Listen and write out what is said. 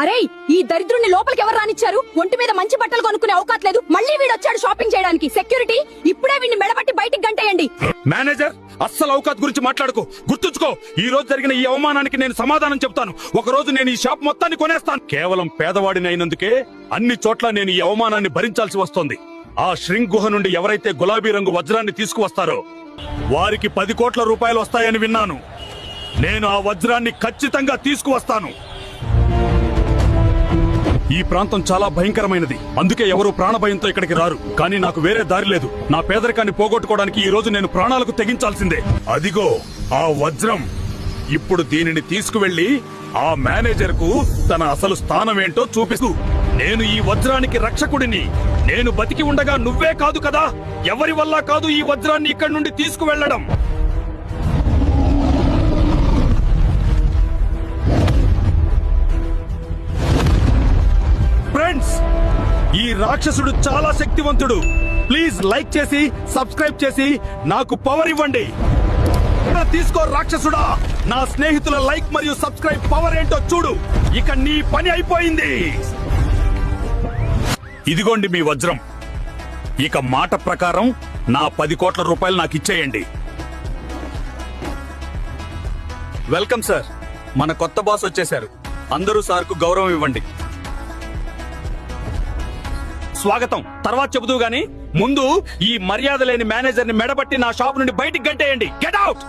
అరే ఈ దరిద్రుని లోపలికి ఎవరు రానిచ్చారు? ఒంటి మీద మంచి బట్టలు కొనుక్కునే అవకాశం లేదు. మళ్ళీ వీడొచ్చాడు షాపింగ్ చేయడానికి. సెక్యూరిటీ ఇప్పుడే వీడిని మెడబట్టి బయటికి గంటేయండి. మేనేజర్, అస్సలు అవకాశం గురించి మాట్లాడుకో. గుర్తుంచుకో, ఈ రోజు జరిగిన ఈ అవమానానికి నేను సమాధానం చెప్తాను. ఒక రోజు నేను ఈ షాప్ మొత్తాన్ని కొనేస్తాను. కేవలం పేదవాడిని అయినందుకే అన్ని చోట్ల నేను ఈ అవమానాన్ని భరించాల్సి వస్తోంది. ఆ శ్రింగ్ గుహ నుండి ఎవరైతే గులాబీ రంగు వజ్రాన్ని తీసుకువస్తారో వారికి 10 కోట్ల రూపాయలు వస్తాయని విన్నాను. నేను ఆ వజ్రాన్ని ఖచ్చితంగా తీసుకువస్తాను. ఈ ప్రాంతం చాలా భయంకరమైనది, అందుకే ఎవరు ప్రాణభయంతో ఇక్కడికి రారు. కానీ నాకు వేరే దారి లేదు. నా పేదరికాన్ని పోగొట్టుకోవడానికి ఈ రోజు నేను ప్రాణాలకు తెగించాల్సిందే. అదిగో ఆ వజ్రం. ఇప్పుడు దీనిని తీసుకువెళ్లి ఆ మేనేజర్ కు తన అసలు స్థానం ఏంటో చూపిస్తూ, నేను ఈ వజ్రానికి రక్షకుడిని. నేను బతికి ఉండగా నువ్వే కాదు కదా, ఎవరి వల్ల కాదు ఈ వజ్రాన్ని ఇక్కడి నుండి తీసుకువెళ్లడం. ఫ్రెండ్స్, ఈ రాక్షసుడు చాలా శక్తివంతుడు. ప్లీజ్ లైక్ చేసి సబ్స్క్రైబ్ చేసి నాకు పవర్ ఇవ్వండి. తీసుకో రాక్షసుడా, నా స్నేహితుల లైక్ మరియు సబ్స్క్రైబ్ పవర్ ఏంటో చూడు. ఇక నీ పని అయిపోయింది. ఇదిగోండి మీ వజ్రం. ఇక మాట ప్రకారం నా 10 కోట్ల రూపాయలు నాకు ఇచ్చేయండి. Welcome sir. మన కొత్త బాస్ వచ్చేశారు. అందరూ సార్కు గౌరవం ఇవ్వండి. స్వాగతం తర్వాత చెబుతూ గాని ముందు ఈ మర్యాద లేని మేనేజర్ ని మెడబట్టి నా షాప్ నుండి బయటికి గంటేయండి. Get out.